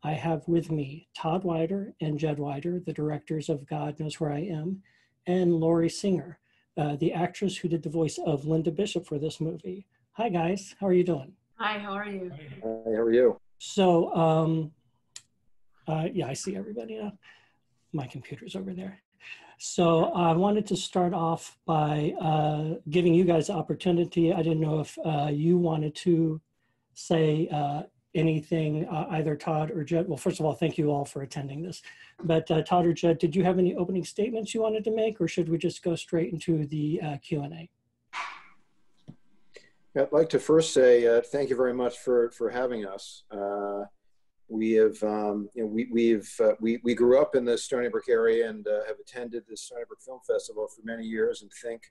I have with me Todd Wider and Jedd Wider, the directors of God Knows Where I Am, and Lori Singer, the actress who did the voice of Linda Bishop for this movie. Hi guys, how are you doing? Hi, how are you? Hi, how are you? So, yeah, I see everybody now. My computer's over there. So I wanted to start off by giving you guys the opportunity. I didn't know if you wanted to say anything, either Todd or Jedd. Well, first of all, thank you all for attending this. But Todd or Jedd, did you have any opening statements you wanted to make, or should we just go straight into the Q&A? I'd like to first say thank you very much for having us. We have, we grew up in the Stony Brook area and have attended the Stony Brook Film Festival for many years and think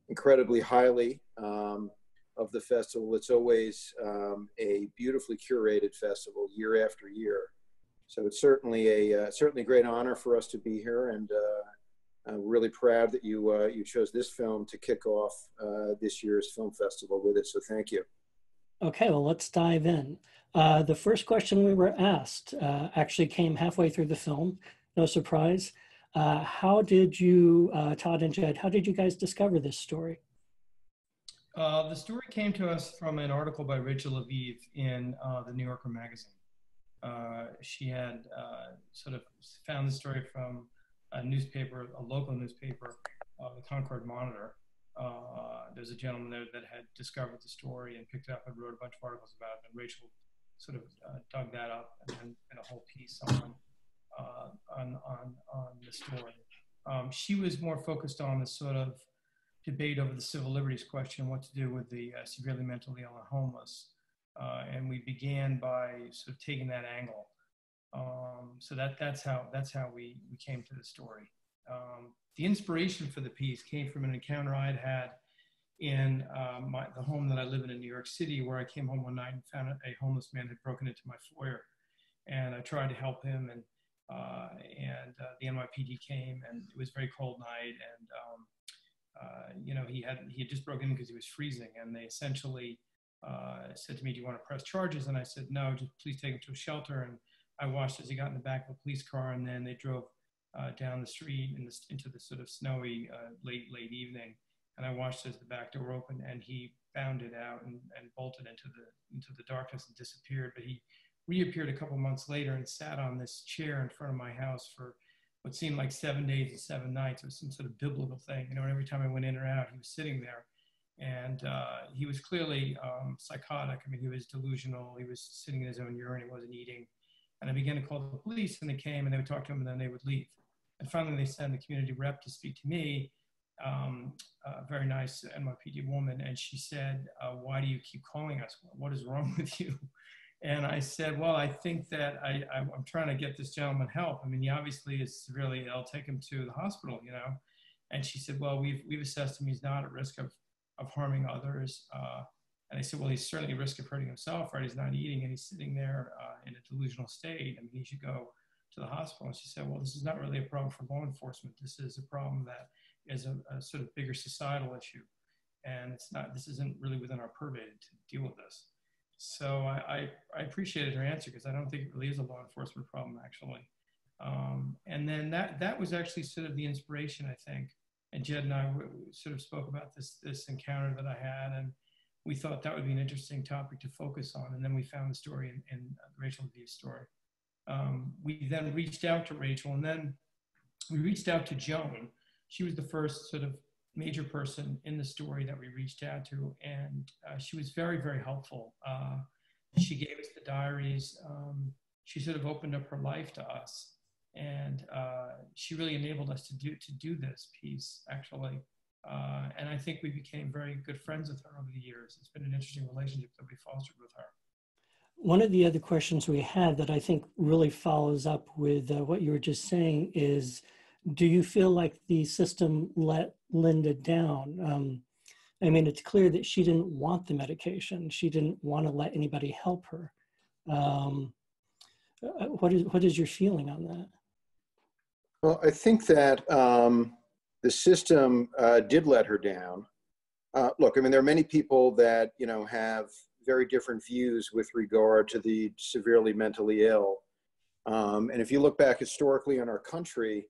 incredibly highly of the festival. It's always a beautifully curated festival year after year. So it's certainly a great honor for us to be here, and I'm really proud that you chose this film to kick off this year's film festival with it. So thank you. Okay, well, let's dive in. The first question we were asked actually came halfway through the film, no surprise. How did you, Todd and Jedd, how did you guys discover this story? The story came to us from an article by Rachel Aviv in the New Yorker magazine. She had sort of found the story from a newspaper, a local newspaper, the Concord Monitor. There's a gentleman there that had discovered the story and picked it up and wrote a bunch of articles about it. And Rachel sort of dug that up and a whole piece on the story. She was more focused on the sort of debate over the civil liberties question, what to do with the severely mentally ill and homeless. And we began by sort of taking that angle. So that's how we came to the story. The inspiration for the piece came from an encounter I had had in the home that I live in New York City, where I came home one night and found a homeless man had broken into my foyer, and I tried to help him, and the NYPD came, and it was a very cold night, and you know, he had just broken in because he was freezing, and they essentially said to me, "Do you want to press charges?" And I said, "No, just please take him to a shelter." And I watched as he got in the back of a police car, and then they drove down the street into the sort of snowy late evening, and I watched as the back door opened, and he bounded out and bolted into the darkness and disappeared. But he reappeared a couple months later and sat on this chair in front of my house for what seemed like 7 days and 7 nights. It was some sort of biblical thing, you know. And every time I went in or out, he was sitting there, and he was clearly psychotic. I mean, he was delusional. He was sitting in his own urine. He wasn't eating. And I began to call the police, and they came, and they would talk to him, and then they would leave. And finally, they sent the community rep to speak to me, a very nice NYPD woman, and she said, "Why do you keep calling us? What is wrong with you?" And I said, "Well, I think that I'm trying to get this gentleman help. I mean, he obviously is severely ill. Take him to the hospital, you know." And she said, "Well, we've assessed him. He's not at risk of harming others." And I said, "Well, he's certainly at risk of hurting himself, right? He's not eating, and he's sitting there in a delusional state. I mean, he should go to the hospital." And she said, "Well, this is not really a problem for law enforcement. This is a problem that is a sort of bigger societal issue. And this isn't really within our purview to deal with this." So I appreciated her answer, because I don't think it really is a law enforcement problem, actually. And then that was actually sort of the inspiration, I think. And Jedd and I sort of spoke about this encounter that I had, and we thought that would be an interesting topic to focus on. And then we found the story in Rachel Aviv's story. We then reached out to Rachel, and then we reached out to Joan. She was the first sort of major person in the story that we reached out to, and she was very, very helpful. She gave us the diaries. She sort of opened up her life to us, and she really enabled us to do this piece, actually. And I think we became very good friends with her over the years. It's been an interesting relationship that we fostered with her. One of the other questions we had that I think really follows up with what you were just saying is, do you feel like the system let Linda down? I mean, it's clear that she didn't want the medication. She didn't want to let anybody help her. What is your feeling on that? Well, I think that the system did let her down. Look, I mean, there are many people that, you know, have very different views with regard to the severely mentally ill. And if you look back historically in our country,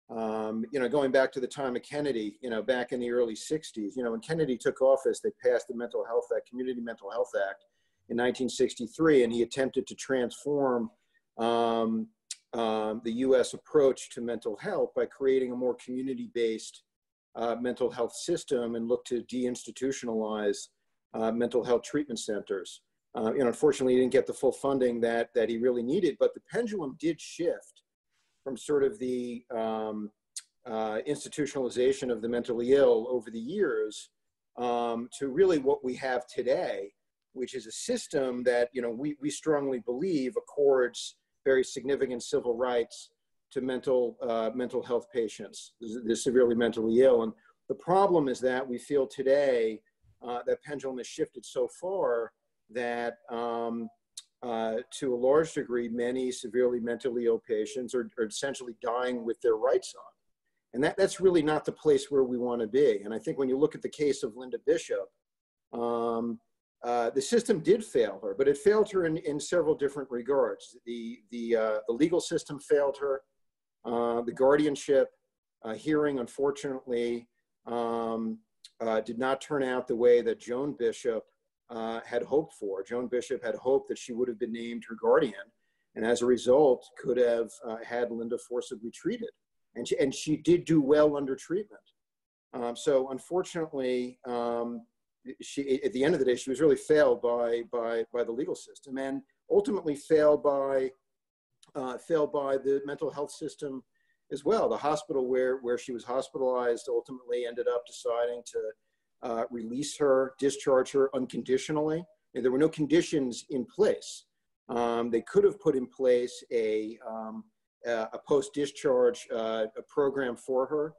going back to the time of Kennedy, back in the early 60s, when Kennedy took office, they passed the Mental Health Act, Community Mental Health Act in 1963, and he attempted to transform the U.S. approach to mental health by creating a more community-based mental health system and look to deinstitutionalize mental health treatment centers. Unfortunately, he didn't get the full funding that he really needed, but the pendulum did shift from sort of the institutionalization of the mentally ill over the years to really what we have today, which is a system that we strongly believe accords very significant civil rights to mental health patients, the severely mentally ill. And the problem is that we feel today that pendulum has shifted so far that to a large degree, many severely mentally ill patients are essentially dying with their rights on. And that's really not the place where we want to be. And I think when you look at the case of Linda Bishop, the system did fail her, but it failed her in several different regards. The legal system failed her. The guardianship hearing, unfortunately, did not turn out the way that Joan Bishop had hoped for. Joan Bishop had hoped that she would have been named her guardian, and as a result, could have had Linda forcibly treated. And she did do well under treatment. So unfortunately, she, at the end of the day, she was really failed by the legal system, and ultimately failed by the mental health system as well. The hospital where she was hospitalized ultimately ended up deciding to release her, discharge her unconditionally. And there were no conditions in place. They could have put in place a post-discharge program for her.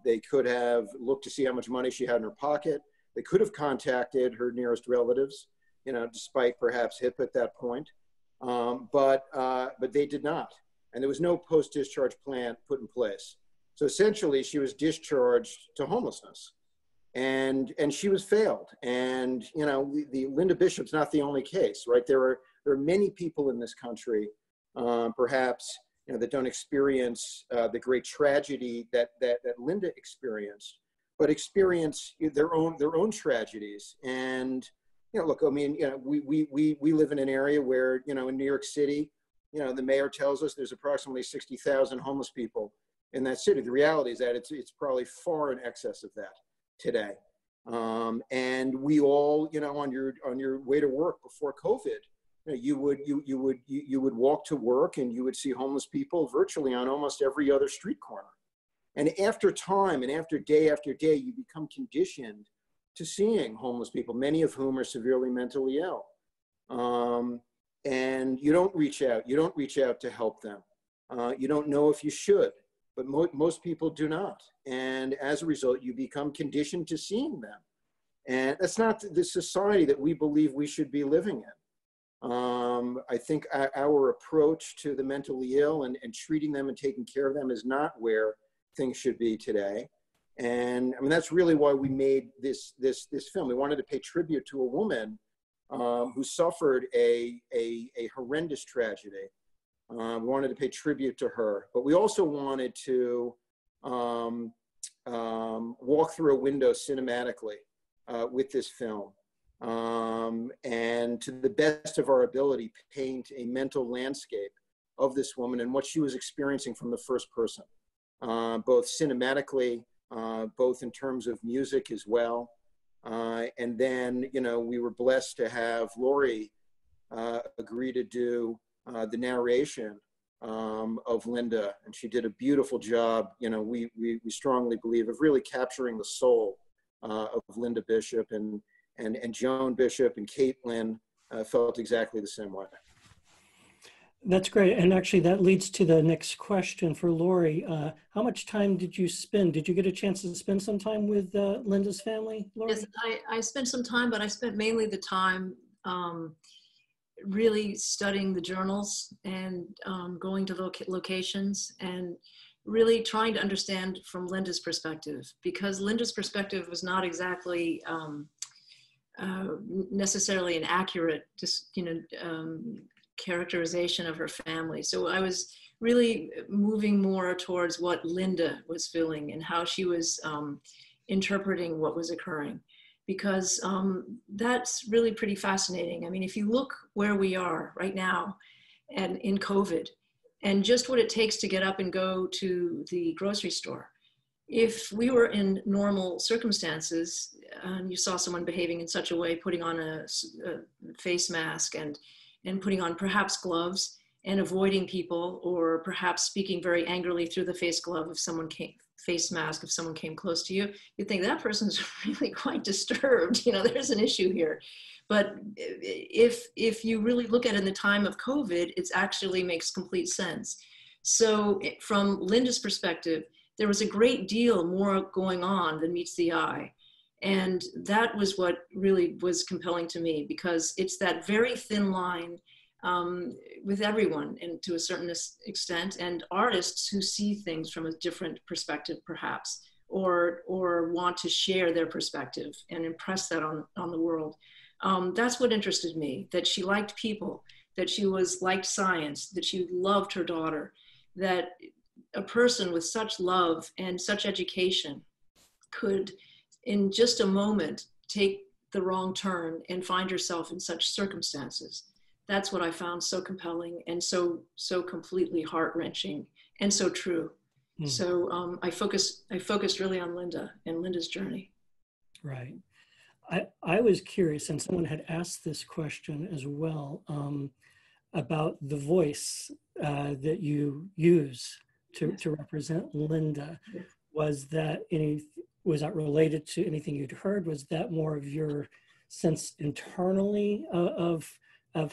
They could have looked to see how much money she had in her pocket. They could have contacted her nearest relatives, despite perhaps HIP at that point. But they did not. And there was no post-discharge plan put in place. So essentially, she was discharged to homelessness. And she was failed. And, the Linda Bishop's not the only case, right? There are many people in this country, perhaps, that don't experience the great tragedy that Linda experienced, but experience their own tragedies. And look, I mean, we live in an area where, in New York City, the mayor tells us there's approximately 60,000 homeless people in that city. The reality is that it's probably far in excess of that today. And we all, on your way to work before COVID, you would walk to work and you would see homeless people virtually on almost every other street corner. And after time and after day, you become conditioned to seeing homeless people, many of whom are severely mentally ill. And you don't reach out. You don't reach out to help them. You don't know if you should, but most people do not. And as a result, you become conditioned to seeing them. And that's not the society that we believe we should be living in. I think our approach to the mentally ill and treating them and taking care of them is not where things should be today. And I mean, that's really why we made this film. We wanted to pay tribute to a woman who suffered a horrendous tragedy. We wanted to pay tribute to her, but we also wanted to walk through a window cinematically with this film. And to the best of our ability, paint a mental landscape of this woman and what she was experiencing from the first person, both cinematically, both in terms of music as well. And then, we were blessed to have Laurie agree to do the narration of Linda, and she did a beautiful job. We strongly believe of really capturing the soul of Linda Bishop, and Joan Bishop and Caitlin felt exactly the same way. That's great. And actually that leads to the next question for Laurie. How much time did you spend? Did you get a chance to spend some time with Linda's family, Laurie? Yes, I spent some time, but I spent mainly the time really studying the journals and going to locations and really trying to understand from Linda's perspective, because Linda's perspective was not exactly necessarily an accurate characterization of her family. So I was really moving more towards what Linda was feeling and how she was interpreting what was occurring, because that's really pretty fascinating. I mean, if you look where we are right now and in COVID, and just what it takes to get up and go to the grocery store. If we were in normal circumstances, you saw someone behaving in such a way, putting on a face mask and putting on perhaps gloves and avoiding people, or perhaps speaking very angrily through the face mask if someone came close to you, you'd think that person's really quite disturbed. You know, there's an issue here. But if you really look at it in the time of COVID, it actually makes complete sense. So from Linda's perspective, there was a great deal more going on than meets the eye. And that was what really was compelling to me, because it's that very thin line with everyone, and to a certain extent, and artists who see things from a different perspective, perhaps, or want to share their perspective and impress that on the world. That's what interested me, that she liked people, that she liked science, that she loved her daughter, that a person with such love and such education could, in just a moment, take the wrong turn and find herself in such circumstances. That's what I found so compelling and so completely heart-wrenching and so true. Mm. So I focused really on Linda and Linda's journey. Right. I was curious, and someone had asked this question as well, about the voice that you use to represent Linda. Was that related to anything you'd heard? Was that more of your sense internally of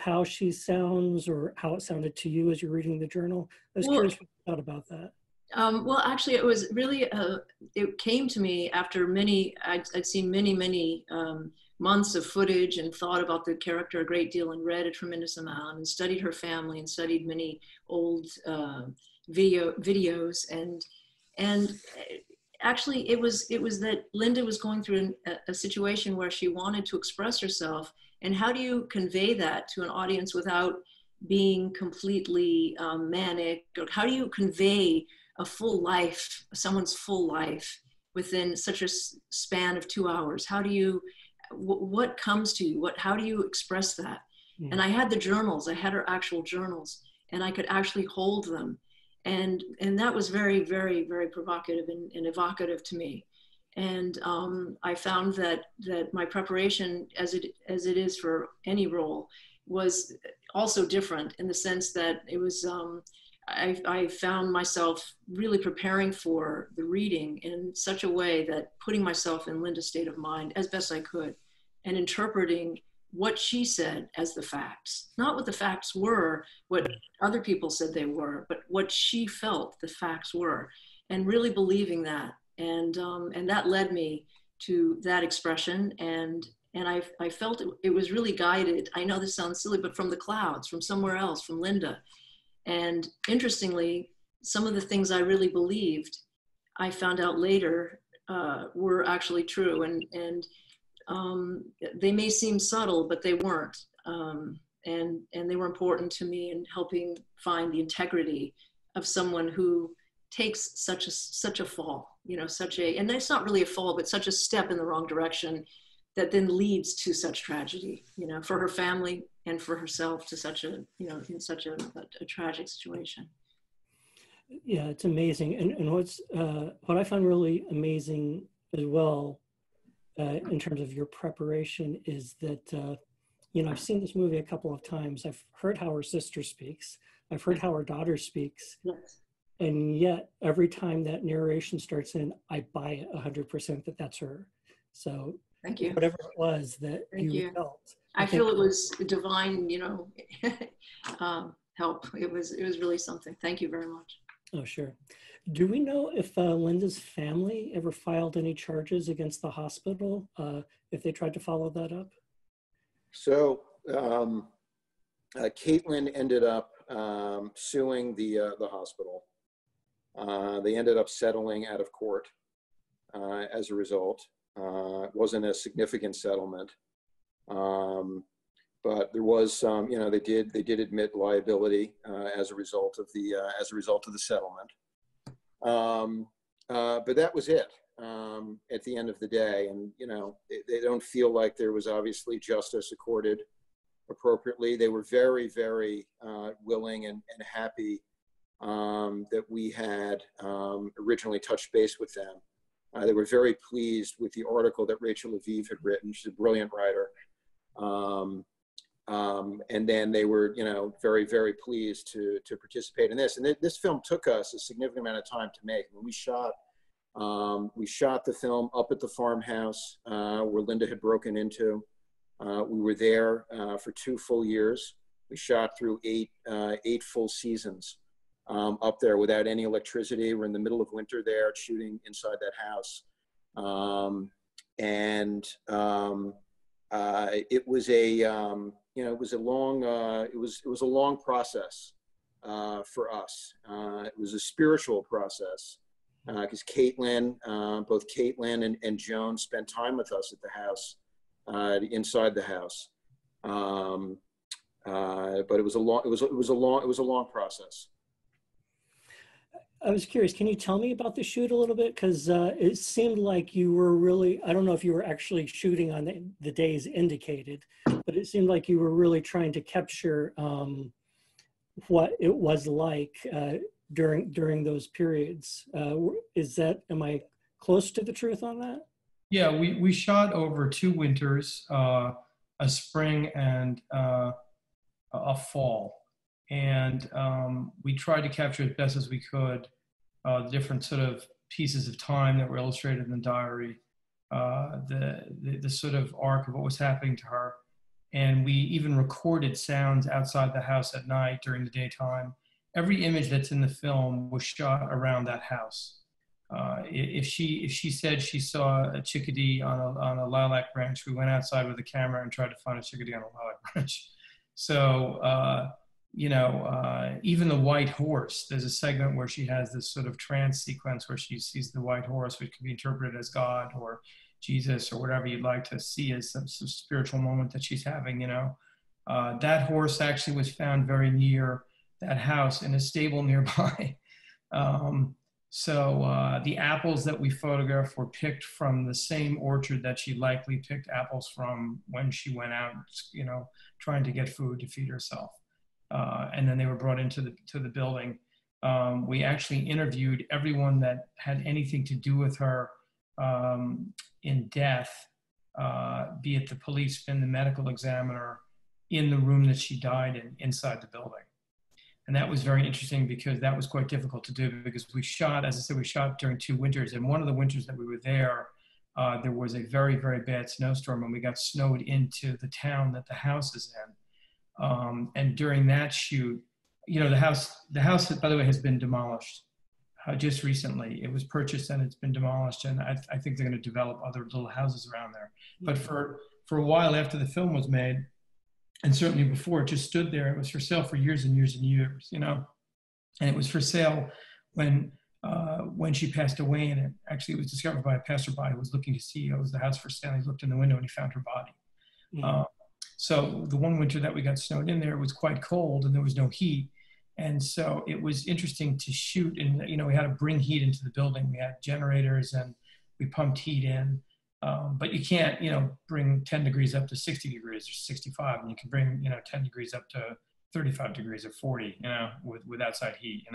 how she sounds, or how it sounded to you as you're reading the journal? I was curious what you thought about that. Well, actually, it was really, it came to me after I'd seen many months of footage and thought about the character a great deal and read a tremendous amount and studied her family and studied many old videos. And actually it was that Linda was going through a situation where she wanted to express herself. And how do you convey that to an audience without being completely manic? Or how do you convey a full life, someone's full life, within such a span of 2 hours? How do you, what comes to you? How do you express that? Mm. And I had the journals, I had her actual journals, and I could actually hold them. And that was very, very, very provocative and evocative to me. And I found that my preparation, as it is for any role, was also different in the sense that it was, I found myself really preparing for the reading in such a way that putting myself in Linda's state of mind as best I could and interpreting what she said as the facts, not what the facts were, what other people said they were, but what she felt the facts were, and really believing that. And that led me to that expression. And I felt it was really guided. I know this sounds silly, but from the clouds, from somewhere else, from Linda. And interestingly, some of the things I really believed, I found out later were actually true. And they may seem subtle, but they weren't. And they were important to me in helping find the integrity of someone who takes such a fall, you know, and that's not really a fall, but such a step in the wrong direction that then leads to such tragedy, you know, for her family and for herself, to such a, you know, in such a tragic situation. Yeah, it's amazing. And what I find really amazing as well, in terms of your preparation, is that, you know, I've seen this movie a couple of times. I've heard how her sister speaks. I've heard how her daughter speaks. Yes. And yet every time that narration starts in, I buy it 100% that that's her. So thank you. Whatever it was that you felt. I feel it was divine, you know, help. It was really something. Thank you very much. Oh, sure. Do we know if Linda's family ever filed any charges against the hospital, if they tried to follow that up? So Caitlin ended up suing the hospital. They ended up settling out of court as a result. It wasn't a significant settlement. but there was some, they did admit liability as a result of the settlement. But that was it at the end of the day. And, they don't feel like there was obviously justice accorded appropriately. They were very, very willing and happy that we had originally touched base with them. They were very pleased with the article that Rachel Aviv had written. She's a brilliant writer. And then they were, very, very pleased to participate in this. And this film took us a significant amount of time to make. When we shot the film up at the farmhouse where Linda had broken into. We were there for 2 full years. We shot through 8 full seasons up there without any electricity. We're in the middle of winter there, shooting inside that house. It was a long process for us. It was a spiritual process because both Caitlin and Joan spent time with us at the house, inside the house. But it was a long process. I was curious, can you tell me about the shoot a little bit? Because it seemed like you were really, I don't know if you were actually shooting on the days indicated, but it seemed like you were really trying to capture what it was like during those periods. Am I close to the truth on that? Yeah, we shot over 2 winters, a spring and a fall. And we tried to capture as best as we could the different sort of pieces of time that were illustrated in the diary, the sort of arc of what was happening to her. And we even recorded sounds outside the house at night during the daytime. Every image that's in the film was shot around that house. If she said she saw a chickadee on a lilac branch, we went outside with a camera and tried to find a chickadee on a lilac branch. So, even the white horse, there's a segment where she has this sort of trance sequence where she sees the white horse, which can be interpreted as God or Jesus or whatever you'd like to see as some spiritual moment that she's having, That horse actually was found very near that house in a stable nearby. So the apples that we photographed were picked from the same orchard that she likely picked apples from when she went out, trying to get food to feed herself. And then they were brought into the building. We actually interviewed everyone that had anything to do with her in death, be it the policeman, the medical examiner, in the room that she died in, inside the building. And that was very interesting because that was quite difficult to do because we shot, as I said, we shot during 2 winters. And one of the winters that we were there, there was a very, very bad snowstorm and we got snowed into the town that the house is in. And during that shoot, the house, by the way, has been demolished just recently. It was purchased and it's been demolished. And I think they're going to develop other little houses around there. But for a while after the film was made, and certainly before, it just stood there. It was for sale for years and years and years, And it was for sale when she passed away. And it was discovered by a passerby who was looking to see, was the house for sale. He looked in the window and he found her body. Mm-hmm. So the one winter that we got snowed in there, it was quite cold and there was no heat. And so it was interesting to shoot. And, we had to bring heat into the building. We had generators and we pumped heat in. But you can't, bring 10 degrees up to 60 degrees or 65, and you can bring, 10 degrees up to 35 degrees or 40, with outside heat,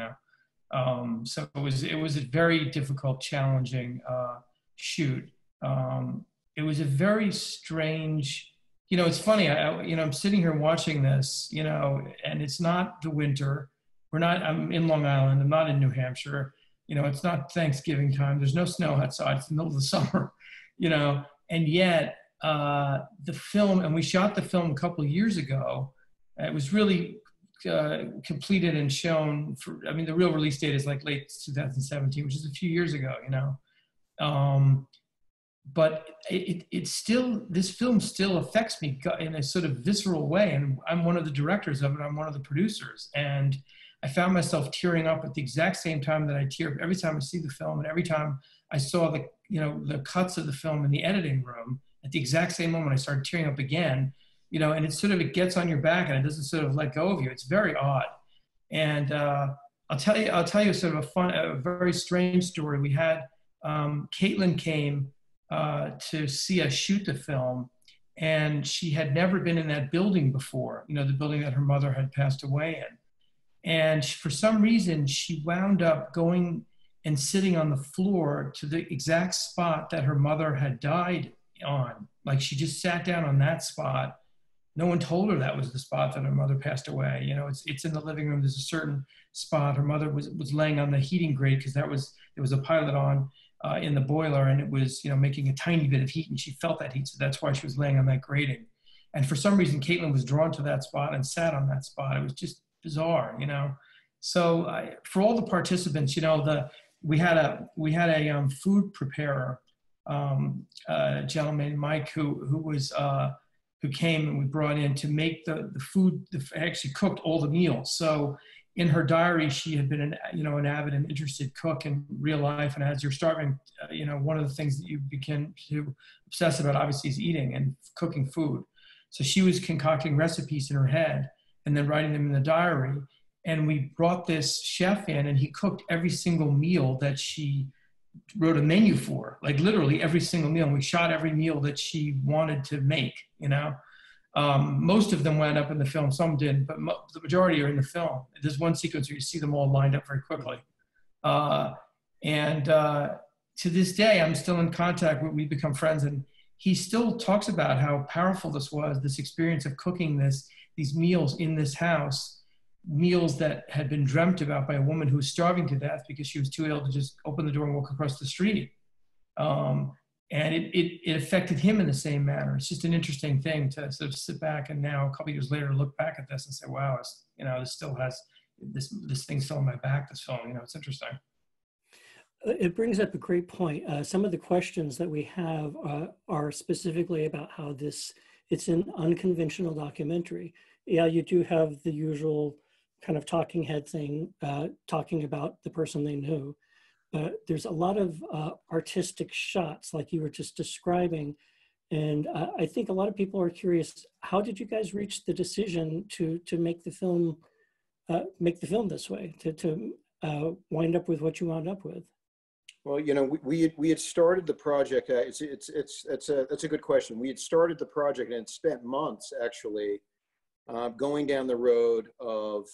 So it was a very difficult, challenging shoot. It was a very strange, it's funny, I'm sitting here watching this, and it's not the winter. I'm in Long Island. I'm not in New Hampshire. It's not Thanksgiving time. There's no snow outside. It's the middle of the summer. And yet the film, and we shot the film a couple of years ago. It was really completed and shown the real release date is like late 2017, which is a few years ago, but this film still affects me in a sort of visceral way. And I'm one of the directors of it. I'm one of the producers. And I found myself tearing up at the exact same time that I tear up every time I see the film, and every time I saw the cuts of the film in the editing room. At the exact same moment, I started tearing up again you know, and it's sort of, it gets on your back and it doesn't sort of let go of you. It's very odd. And I'll tell you sort of a very strange story. We had, Caitlin came to see us shoot the film, and she had never been in that building before, you know, the building that her mother had passed away in. And for some reason, she wound up going and sitting on the floor to the exact spot that her mother had died on. Like, she just sat down on that spot. No one told her that was the spot that her mother passed away. You know, it's in the living room. There's a certain spot. Her mother was laying on the heating grate because there was a pilot on in the boiler, and it was, you know, making a tiny bit of heat, and she felt that heat. So that's why she was laying on that grating. And for some reason, Caitlin was drawn to that spot and sat on that spot. It was just bizarre, you know. So for all the participants, you know, we had a food preparer, gentleman, Mike, who came and we brought in to make the food, actually cooked all the meals. So in her diary, she had been an avid and interested cook in real life. And as you're starving, you know, one of the things that you begin to obsess about obviously is eating and cooking food. So she was concocting recipes in her head and then writing them in the diary. And we brought this chef in, and he cooked every single meal that she wrote a menu for, like literally every single meal. And we shot every meal that she wanted to make, you know. Most of them wound up in the film, some didn't, but the majority are in the film. There's one sequence where you see them all lined up very quickly. To this day, I'm still in contact with, we've become friends, and he still talks about how powerful this was, this experience of cooking these meals in this house, meals that had been dreamt about by a woman who was starving to death because she was too ill to just open the door and walk across the street. And it affected him in the same manner. It's just an interesting thing to sort of sit back and now, a couple of years later, look back at this and say, wow, you know, this still has, this thing's still on my back, this film, you know, it's interesting. It brings up a great point. Some of the questions that we have are specifically about how it's an unconventional documentary. Yeah, you do have the usual kind of talking head thing, talking about the person they knew, but there's a lot of artistic shots like you were just describing. And I think a lot of people are curious, how did you guys reach the decision to make the film this way, to wind up with what you wound up with? Well, you know, we had started the project. That's a good question. We had started the project and spent months actually going down the road of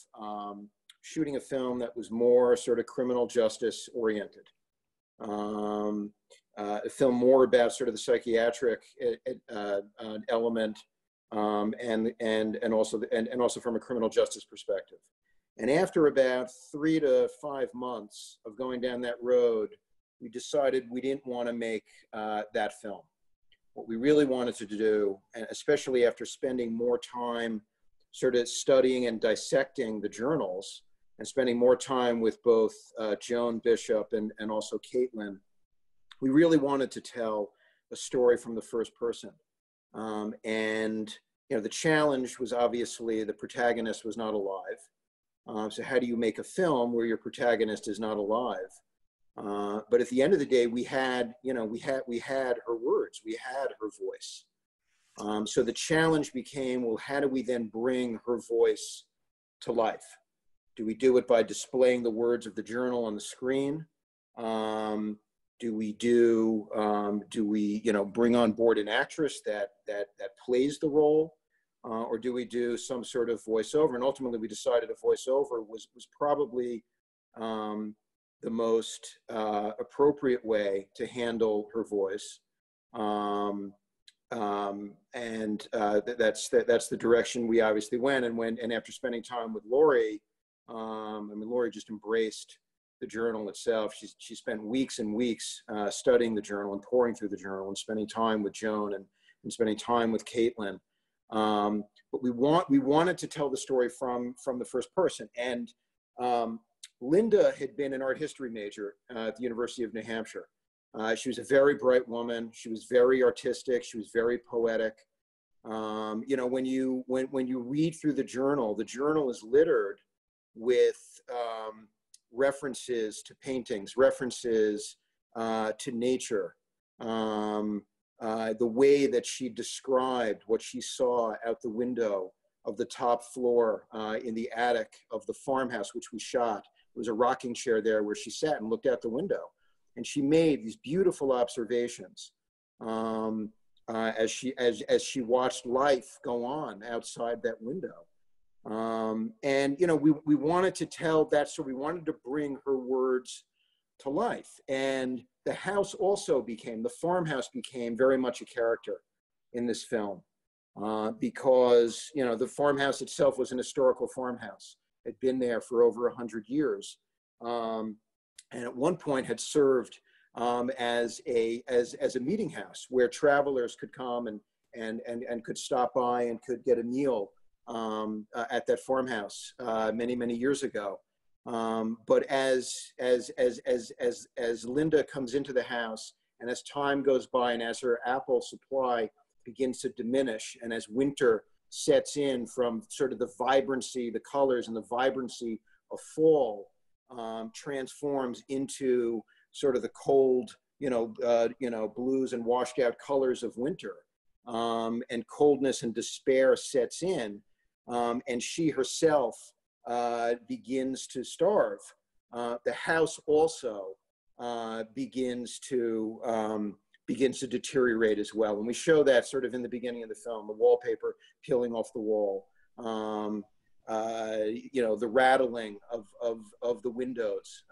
shooting a film that was more sort of criminal justice oriented. A film more about sort of the psychiatric element, and also from a criminal justice perspective. And after about 3 to 5 months of going down that road, we decided we didn't want to make that film. What we really wanted to do, and especially after spending more time sort of studying and dissecting the journals and spending more time with both Joan Bishop and also Caitlin, we really wanted to tell a story from the first person. And, you know, the challenge was obviously the protagonist was not alive. So how do you make a film where your protagonist is not alive? But at the end of the day, we had her words, we had her voice. So the challenge became, well, how do we then bring her voice to life? Do we do it by displaying the words of the journal on the screen? Do we bring on board an actress that plays the role? Or do we do some sort of voiceover? And ultimately we decided a voiceover was probably the most appropriate way to handle her voice. That's the direction we obviously went. And after spending time with Laurie, Laurie just embraced the journal itself. She spent weeks and weeks studying the journal and pouring through the journal and spending time with Joan and spending time with Caitlin. But we wanted to tell the story from the first person. And Linda had been an art history major at the University of New Hampshire. She was a very bright woman. She was very artistic. She was very poetic. When you read through the journal is littered with references to paintings, references to nature, the way that she described what she saw out the window of the top floor in the attic of the farmhouse, which we shot. There was a rocking chair there where she sat and looked out the window. And she made these beautiful observations as she watched life go on outside that window. And, you know, we wanted to tell that story. We wanted to bring her words to life. And the house also became, the farmhouse became very much a character in this film because, you know, the farmhouse itself was an historical farmhouse. It had been there for over 100 years. And at one point had served as a meeting house where travelers could come and could stop by and could get a meal at that farmhouse many years ago. But as Linda comes into the house and as time goes by and as her apple supply begins to diminish and as winter sets in from sort of the vibrancy, the colors and the vibrancy of fall transforms into sort of the cold, blues and washed out colors of winter, and coldness and despair sets in, and she herself begins to starve. The house also begins to deteriorate as well. And we show that sort of in the beginning of the film, the wallpaper peeling off the wall, the rattling of the windows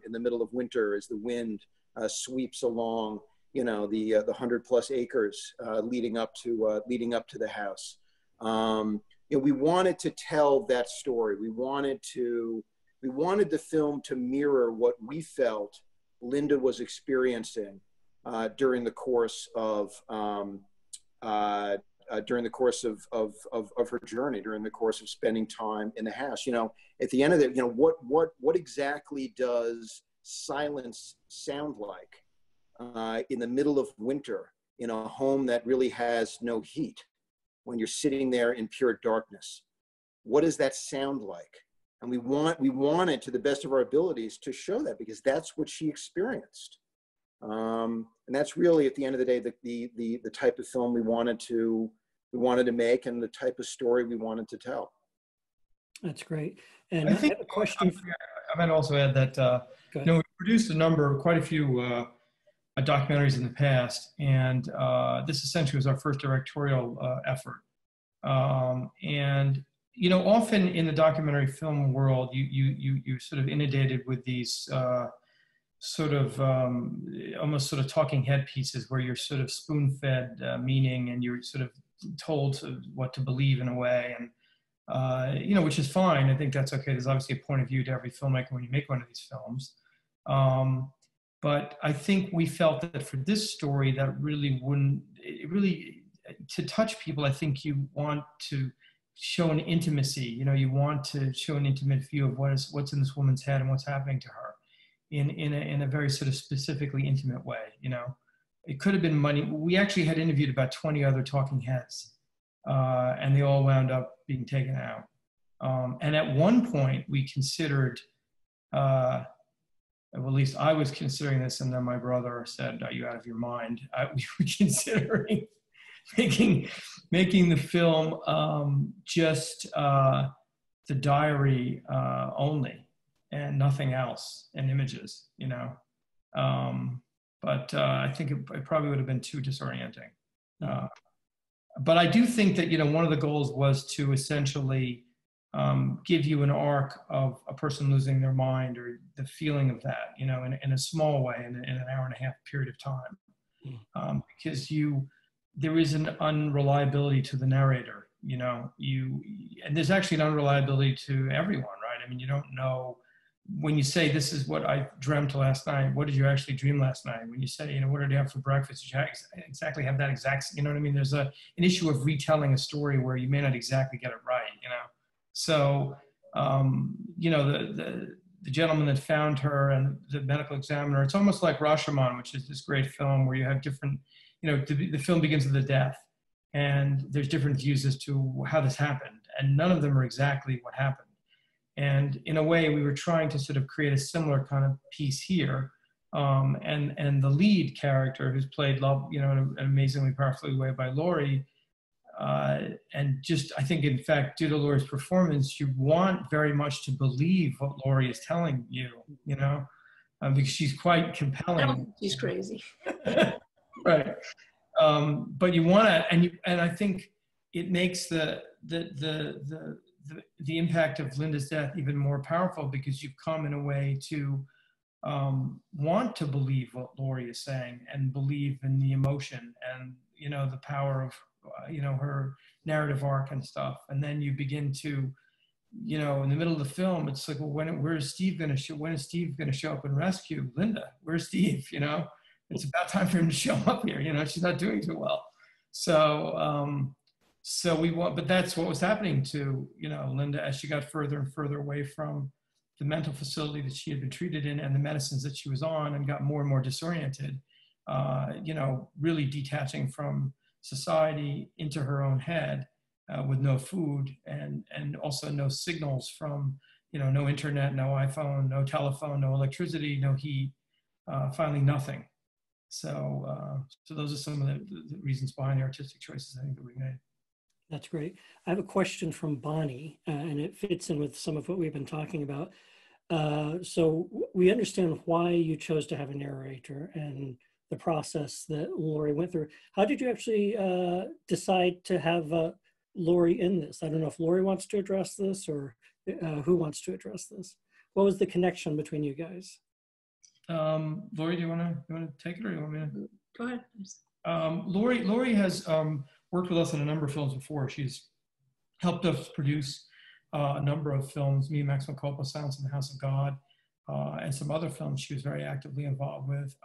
in the middle of winter as the wind sweeps along, the 100+ acres leading up to the house. We wanted to tell that story. We wanted the film to mirror what we felt Linda was experiencing during the course of her journey, during the course of spending time in the house. At the end of it, what exactly does silence sound like in the middle of winter in a home that really has no heat? When you're sitting there in pure darkness, what does that sound like? And we wanted, to the best of our abilities, to show that because that's what she experienced. And that's really, at the end of the day, the type of film we wanted to make and the type of story we wanted to tell. That's great. And I think have a question. I might also add that we produced quite a few documentaries in the past, and this essentially was our first directorial effort. And often in the documentary film world, you're sort of inundated with these almost sort of talking head pieces where you're sort of spoon-fed meaning and you're sort of told what to believe in a way, and which is fine. I think that's okay. There's obviously a point of view to every filmmaker when you make one of these films. But I think we felt that for this story, that really to touch people, I think you want to show an intimacy. You want to show an intimate view of what's in this woman's head and what's happening to her in a very sort of specifically intimate way. It could have been money. We actually had interviewed about 20 other talking heads, and they all wound up being taken out. And at one point, we considered. Well, at least I was considering this, and then my brother said, "Are you out of your mind?" We were considering making the film just the diary only, and nothing else, and images, But I think it probably would have been too disorienting. But I do think that one of the goals was to essentially give you an arc of a person losing their mind or the feeling of that, in a small way, in an hour and a half period of time, because there is an unreliability to the narrator, and there's actually an unreliability to everyone, right? I mean, you don't know when you say this is what I dreamt last night. What did you actually dream last night? When you say, what did you have for breakfast? Did you exactly have that exact? You know what I mean? There's an issue of retelling a story where you may not exactly get it right, So, the gentleman that found her and the medical examiner, it's almost like Rashomon, which is this great film where you have different, the film begins with a death and there's different views as to how this happened. And none of them are exactly what happened. And in a way, we were trying to sort of create a similar kind of piece here And the lead character, who's played love, in an amazingly powerful way by Laurie. And just, I think, in fact, due to Laurie's performance, you want very much to believe what Laurie is telling you, because she's quite compelling. She's crazy. Right. But you want to, and I think it makes the impact of Linda's death even more powerful, because you come in a way to want to believe what Laurie is saying, and believe in the emotion and, the power of, her narrative arc and stuff. And then you begin to, in the middle of the when is Steve going to show up and rescue Linda? Where's Steve? It's about time for him to show up here. She's not doing too well. So but that's what was happening to, Linda, as she got further and further away from the mental facility that she had been treated in and the medicines that she was on, and got more and more disoriented, really detaching from society into her own head, with no food and also no signals from, no internet, no iPhone, no telephone, no electricity, no heat, finally nothing. So those are some of the reasons behind the artistic choices I think that we made. That's great. I have a question from Bonnie, and it fits in with some of what we've been talking about. So we understand why you chose to have a narrator and the process that Laurie went through. How did you actually decide to have Laurie in this? I don't know if Laurie wants to address this, or who wants to address this. What was the connection between you guys? Laurie, do you want to take it, or you want me to? Go ahead. Laurie has worked with us in a number of films before. She's helped us produce a number of films, me and Maximo Coppola, Silence in the House of God, and some other films she was very actively involved with.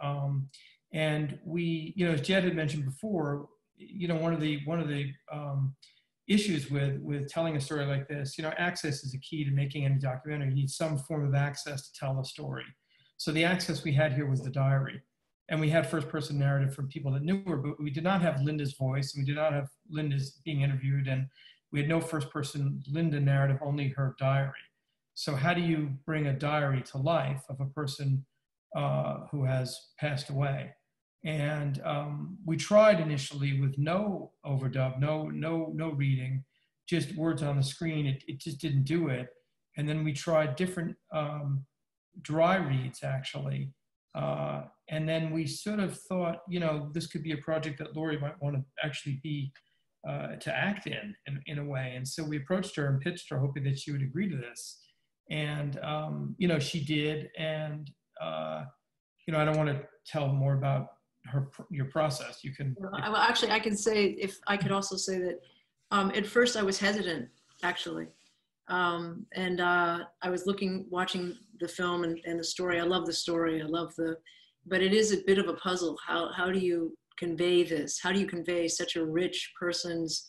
And we, as Jedd had mentioned before, one of the issues with telling a story like this, access is a key to making any documentary. You need some form of access to tell a story. So the access we had here was the diary. And we had first-person narrative from people that knew her, but we did not have Linda's voice, and we did not have Linda's being interviewed, and we had no first-person Linda narrative, only her diary. So how do you bring a diary to life of a person who has passed away? And we tried initially with no overdub, no reading, just words on the screen. It just didn't do it. And then we tried different dry reads, actually. And then we sort of thought, this could be a project that Laurie might want to actually be, to act in a way. And so we approached her and pitched her, hoping that she would agree to this. And, she did. And, I don't want to tell more about your process. You can. Well, actually, I can say, if I could also say that at first I was hesitant, actually. And I was watching the film and the story. I love the story. But it is a bit of a puzzle. How do you convey this? How do you convey such a rich person's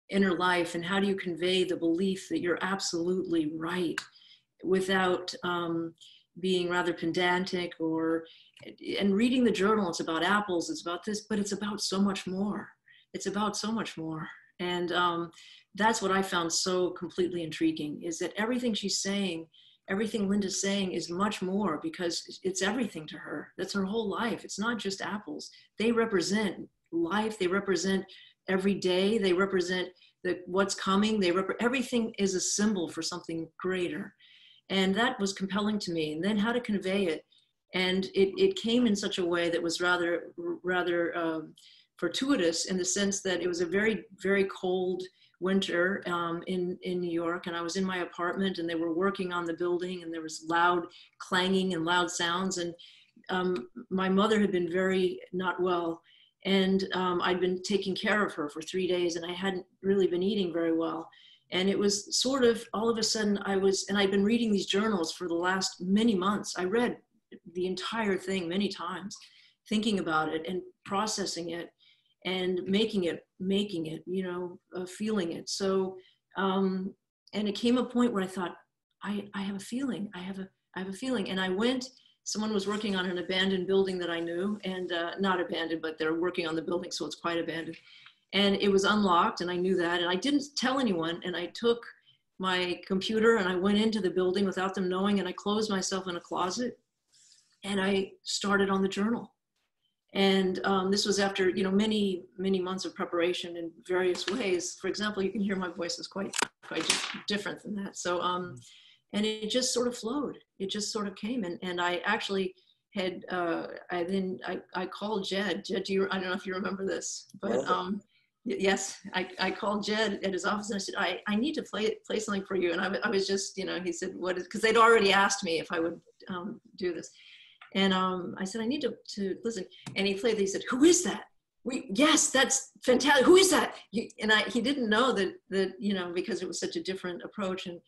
inner life? And how do you convey the belief that you're absolutely right without being rather pedantic and reading the journal? It's about apples, it's about this, but it's about so much more. It's about so much more. And that's what I found so completely intriguing, is that everything she's saying, everything Linda's saying is much more, because it's everything to her. That's her whole life. It's not just apples. They represent life. They represent every day. They represent what's coming. Everything is a symbol for something greater. And that was compelling to me. And then how to convey it. And it came in such a way that was rather fortuitous, in the sense that it was a very, very cold winter in New York, and I was in my apartment, and they were working on the building, and there was loud clanging and loud sounds, and my mother had been very not well, and I'd been taking care of her for 3 days, and I hadn't really been eating very well. And it was sort of, all of a sudden I'd been reading these journals for the last many months. I read the entire thing many times, thinking about it and processing it and making it, feeling it. So, and it came a point where I thought, I have a feeling, I have a feeling. And I went, someone was working on an abandoned building that I knew, and not abandoned, but they're working on the building, so it's quite abandoned. And it was unlocked, and I knew that, and I didn't tell anyone, and I took my computer and I went into the building without them knowing, and I closed myself in a closet, And I started on the journal. And this was after, many, many months of preparation in various ways. For example, you can hear my voice is quite different than that. So, and it just sort of flowed. It just sort of came. And I actually had, I called Jedd. Jedd, I don't know if you remember this, but yes, I called Jedd at his office and I said, I need to play something for you. And I was just, he said, what is, because they'd already asked me if I would do this. And I said, I need to listen. And he played, he said, who is that? Yes, that's fantastic. Who is that? He didn't know that, because it was such a different approach. And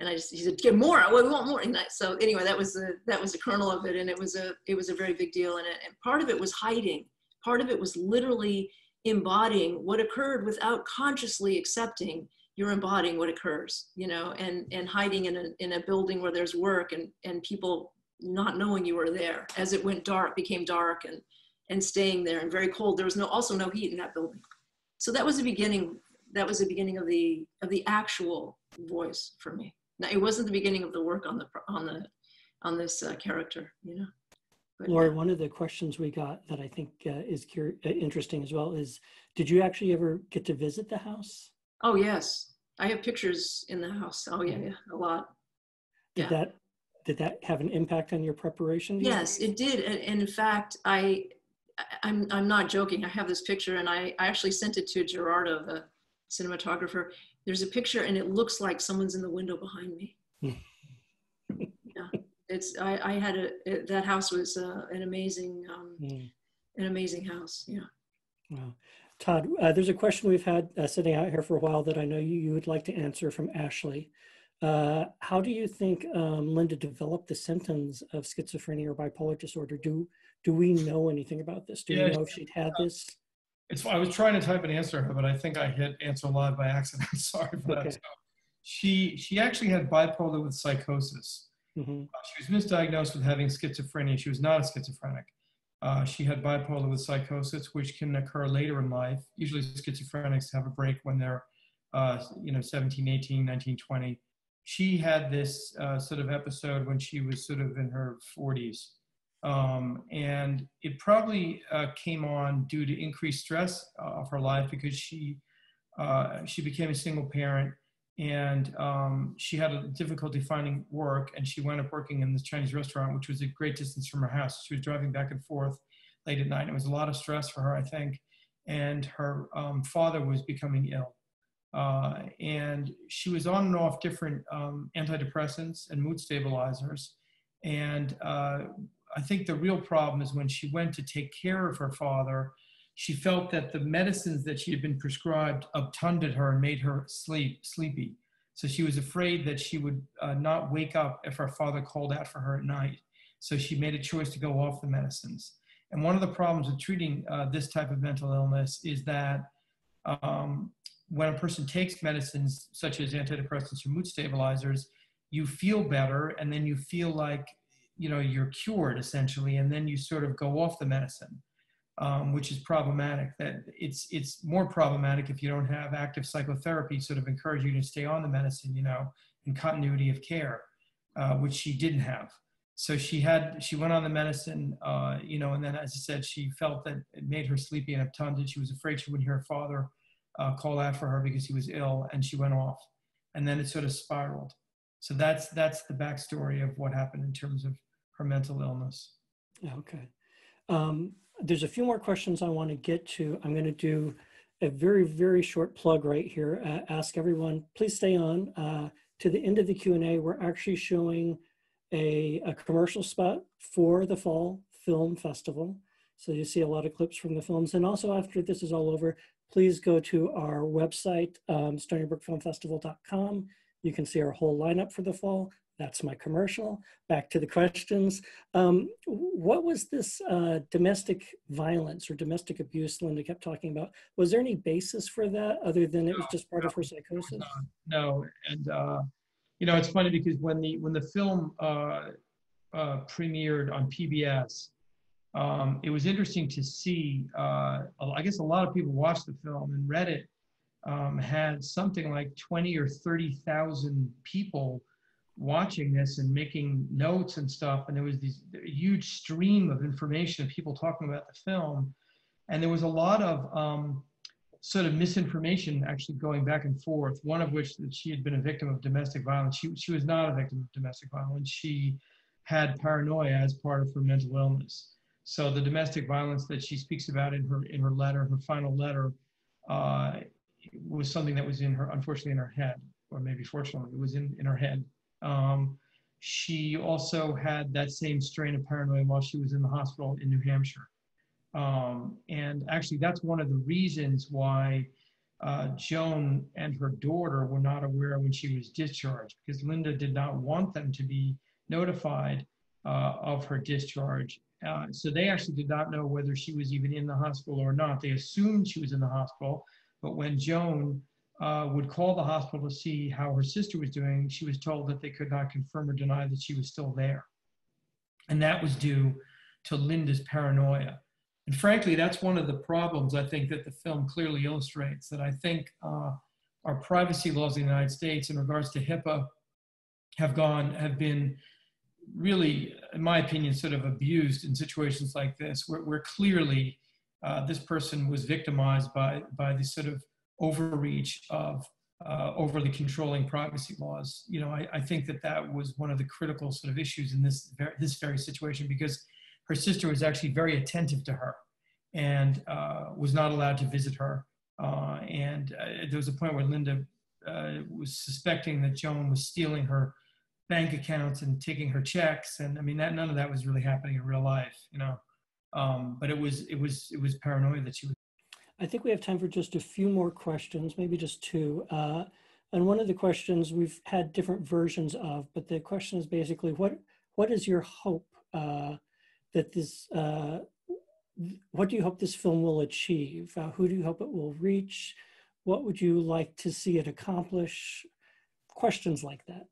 he said, get more, we want more. So anyway, that was the kernel of it. And it was a very big deal. And part of it was hiding. Part of it was literally embodying what occurred without consciously accepting you're embodying what occurs, and hiding in a building where there's work and people not knowing you were there as it became dark and staying there and very cold. There was also no heat in that building. So that was the beginning. That was the beginning of the actual voice for me. Now, it wasn't the beginning of the work on this character, But, Laurie, one of the questions we got that I think is interesting as well is, did you actually ever get to visit the house? Oh, yes. I have pictures in the house. Oh, yeah, a lot. Did that have an impact on your preparation? Yes, it did. And in fact, I'm not joking. I have this picture and I actually sent it to Gerardo, the cinematographer. There's a picture and it looks like someone's in the window behind me. Yeah, that house was an amazing house. Yeah. Wow. Todd, there's a question we've had sitting out here for a while that I know you would like to answer from Ashley. How do you think Linda developed the symptoms of schizophrenia or bipolar disorder? Do we know anything about this? Do we know if she'd had this? I was trying to type an answer, but I think I hit answer live by accident. Sorry for that. So she actually had bipolar with psychosis. Mm-hmm. She was misdiagnosed with having schizophrenia. She was not a schizophrenic. She had bipolar with psychosis, which can occur later in life. Usually schizophrenics have a break when they're 17, 18, 19, 20. She had this sort of episode when she was sort of in her 40s. And it probably came on due to increased stress of her life because she became a single parent and she had a difficulty finding work, and she wound up working in this Chinese restaurant, which was a great distance from her house. She was driving back and forth late at night. It was a lot of stress for her, I think. And her father was becoming ill. And she was on and off different antidepressants and mood stabilizers. And I think the real problem is when she went to take care of her father, she felt that the medicines that she had been prescribed obtunded her and made her sleepy. So she was afraid that she would not wake up if her father called out for her at night. So she made a choice to go off the medicines. And one of the problems with treating this type of mental illness is that when a person takes medicines such as antidepressants or mood stabilizers, you feel better, and then you feel like you're cured essentially, and then you sort of go off the medicine, which is problematic. That it's more problematic if you don't have active psychotherapy sort of encourage you to stay on the medicine, in continuity of care, which she didn't have. So she went on the medicine, and then, as I said, she felt that it made her sleepy and obtunded. She was afraid she wouldn't hear her father call out for her because he was ill, and she went off. And then it sort of spiraled. So that's the backstory of what happened in terms of her mental illness. Okay. There's a few more questions I want to get to. I'm going to do a very, very short plug right here. Ask everyone, please stay on. To the end of the Q&A, we're actually showing a commercial spot for the Fall Film Festival. So you see a lot of clips from the films. And also, after this is all over, please go to our website, stonybrookfilmfestival.com. You can see our whole lineup for the fall. That's my commercial. Back to the questions. What was this domestic violence or domestic abuse Linda kept talking about? Was there any basis for that other than it was just part of her psychosis? No. And it's funny because when the film premiered on PBS, it was interesting to see, I guess a lot of people watched the film, and Reddit had something like 20 or 30,000 people watching this and making notes and stuff, and there was this huge stream of information of people talking about the film, and there was a lot of sort of misinformation actually going back and forth, one of which that she had been a victim of domestic violence. She was not a victim of domestic violence. She had paranoia as part of her mental illness. So the domestic violence that she speaks about in her letter, her final letter, was something that was in her, unfortunately, in her head, or maybe fortunately, it was in her head. She also had that same strain of paranoia while she was in the hospital in New Hampshire. And actually, that's one of the reasons why Joan and her daughter were not aware when she was discharged, because Linda did not want them to be notified of her discharge. So they actually did not know whether she was even in the hospital or not. They assumed she was in the hospital, but when Joan would call the hospital to see how her sister was doing, she was told that they could not confirm or deny that she was still there. And that was due to Linda's paranoia. And frankly, that's one of the problems I think that the film clearly illustrates, that I think our privacy laws in the United States in regards to HIPAA have been really, in my opinion, sort of abused in situations like this, where clearly this person was victimized by this sort of overreach of overly controlling privacy laws. You know, I think that was one of the critical sort of issues in this very situation, because her sister was actually very attentive to her and was not allowed to visit her. There was a point where Linda was suspecting that Joan was stealing her bank accounts and taking her checks. And I mean, none of that was really happening in real life, you know. But it was paranoia that she was. I think we have time for just a few more questions, maybe just two. And one of the questions we've had different versions of, but the question is basically, what is your hope that this, what do you hope this film will achieve? Who do you hope it will reach? What would you like to see it accomplish? Questions like that.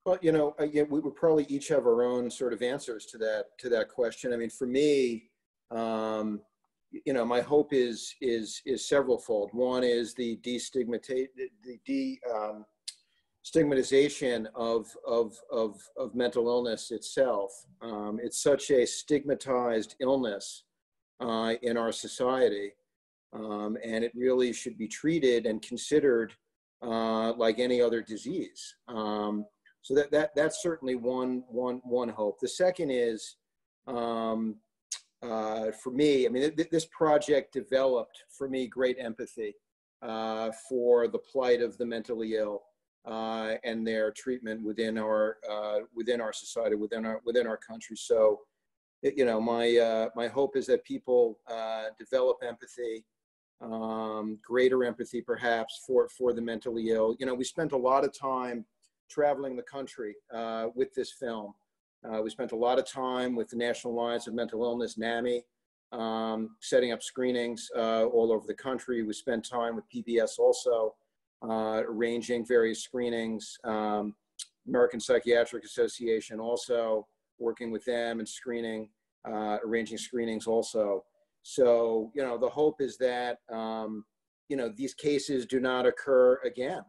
Well, you know, again, we would probably each have our own sort of answers to that question. I mean, for me, you know, my hope is severalfold. One is the stigmatization of mental illness itself. It's such a stigmatized illness in our society, and it really should be treated and considered like any other disease. So that's certainly one hope. The second is, for me, I mean, this project developed for me great empathy for the plight of the mentally ill and their treatment within our society, within our country. So, you know, my hope is that people develop empathy, greater empathy perhaps for the mentally ill. You know, we spent a lot of time traveling the country with this film. We spent a lot of time with the National Alliance of Mental Illness, NAMI, setting up screenings all over the country. We spent time with PBS also, arranging various screenings. American Psychiatric Association also, working with them and screening, arranging screenings also. So, you know, the hope is that, you know, these cases do not occur again.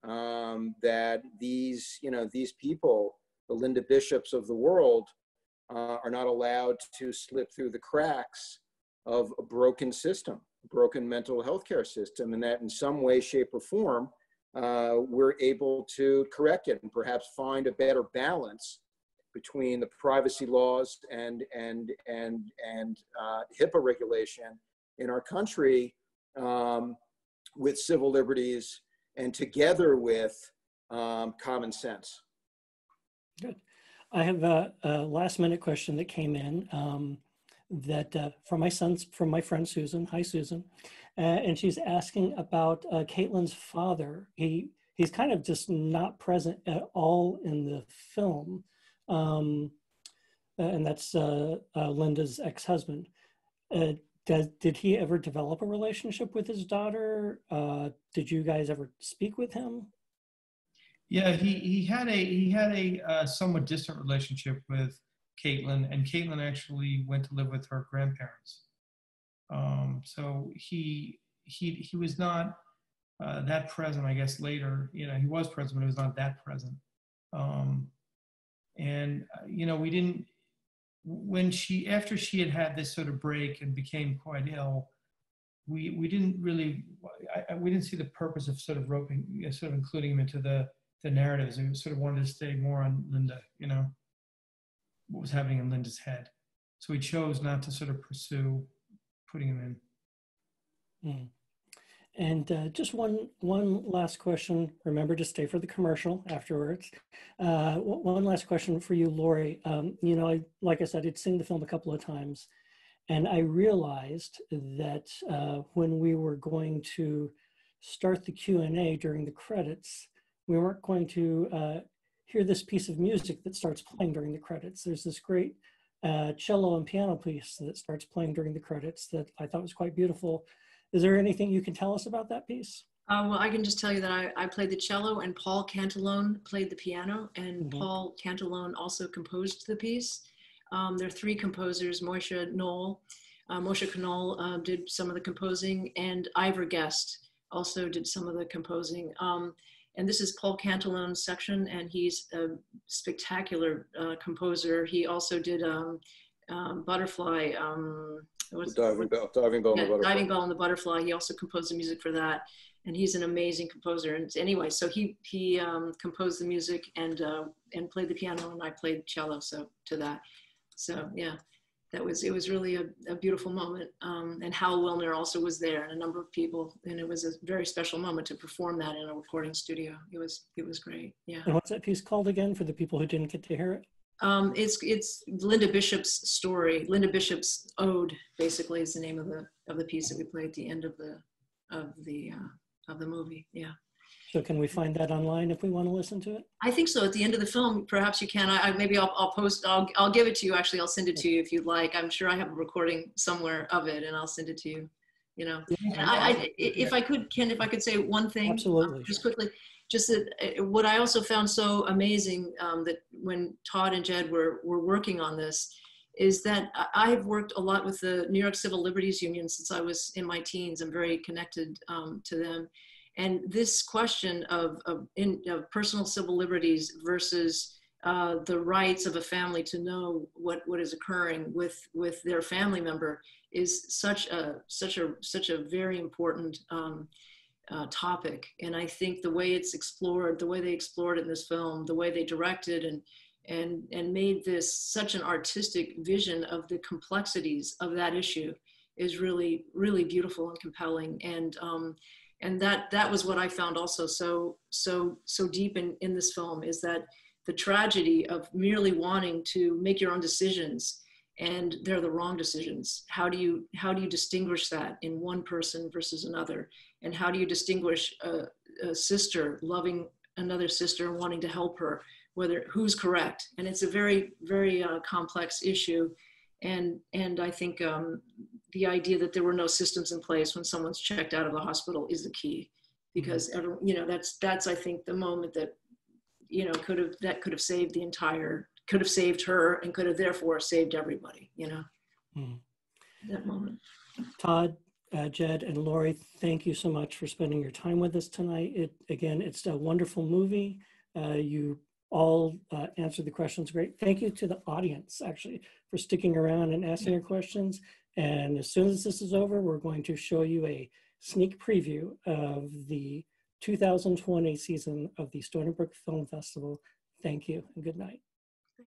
That these people, the Linda Bishops of the world, are not allowed to slip through the cracks of a broken system, a broken mental health care system, and that in some way, shape, or form, we're able to correct it and perhaps find a better balance between the privacy laws and HIPAA regulation in our country, with civil liberties and together with common sense. Good. I have a last minute question that came in from my friend Susan. Hi, Susan. And she's asking about Caitlin's father. He's kind of just not present at all in the film. And that's Linda's ex-husband. Did he ever develop a relationship with his daughter? Did you guys ever speak with him? Yeah, he had a somewhat distant relationship with Caitlin, and Caitlin actually went to live with her grandparents. So he was not that present, I guess. Later, you know, he was present, but he was not that present. You know, we didn't, after she had had this sort of break and became quite ill, we didn't really, we didn't see the purpose of sort of sort of including him into the narratives. And we sort of wanted to stay more on Linda, you know, what was happening in Linda's head. So we chose not to sort of pursue putting him in. Mm. And just one last question. Remember to stay for the commercial afterwards. One last question for you, Laurie. You know, like I said, I'd seen the film a couple of times, and I realized that when we were going to start the Q&A during the credits, we weren't going to hear this piece of music that starts playing during the credits. There's this great cello and piano piece that starts playing during the credits that I thought was quite beautiful. Is there anything you can tell us about that piece? Well, I can just tell you that I played the cello and Paul Cantalone played the piano, and Paul Cantalone also composed the piece. There are three composers. Moshe Knoll did some of the composing, and Ivor Guest also did some of the composing. And this is Paul Cantalone's section, and he's a spectacular composer. He also did Butterfly, Diving Bell and the Butterfly. He also composed the music for that, and he's an amazing composer. And anyway, so he composed the music and played the piano, and I played cello. So to that, so yeah, it was really a beautiful moment. And Hal Wilner also was there, and a number of people, and it was a very special moment to perform that in a recording studio. It was great. Yeah. And what's that piece called again for the people who didn't get to hear it? It's Linda Bishop's story. Linda Bishop's Ode, basically, is the name of the piece that we play at the end of the movie. Yeah. So can we find that online if we want to listen to it? I think so. At the end of the film, perhaps you can. Maybe I'll post. I'll give it to you. Actually, I'll send it to you if you'd like. I'm sure I have a recording somewhere of it, and I'll send it to you. You know. And if I could, Ken, if I could say one thing, absolutely, just quickly. Just that what I also found so amazing that when Todd and Jedd were working on this is that I've worked a lot with the New York Civil Liberties Union since I was in my teens. I'm very connected to them. And this question of personal civil liberties versus the rights of a family to know what is occurring with their family member is such a very important topic. And I think the way it's explored, the way they explored it in this film, the way they directed and made this such an artistic vision of the complexities of that issue is really, really beautiful and compelling. And that was what I found also so deep in this film, is that the tragedy of merely wanting to make your own decisions and they're the wrong decisions. How do you distinguish that in one person versus another? And how do you distinguish a sister loving another sister and wanting to help her, who's correct? And it's a very, very complex issue. And I think the idea that there were no systems in place when someone's checked out of the hospital is the key, because that's I think the moment that could have saved could have saved her and could have therefore saved everybody. That moment. Todd, Jedd, and Laurie, thank you so much for spending your time with us tonight. It's a wonderful movie. You all answered the questions great. Thank you to the audience, actually, for sticking around and asking your questions. And as soon as this is over, we're going to show you a sneak preview of the 2020 season of the Stony Brook Film Festival. Thank you and good night.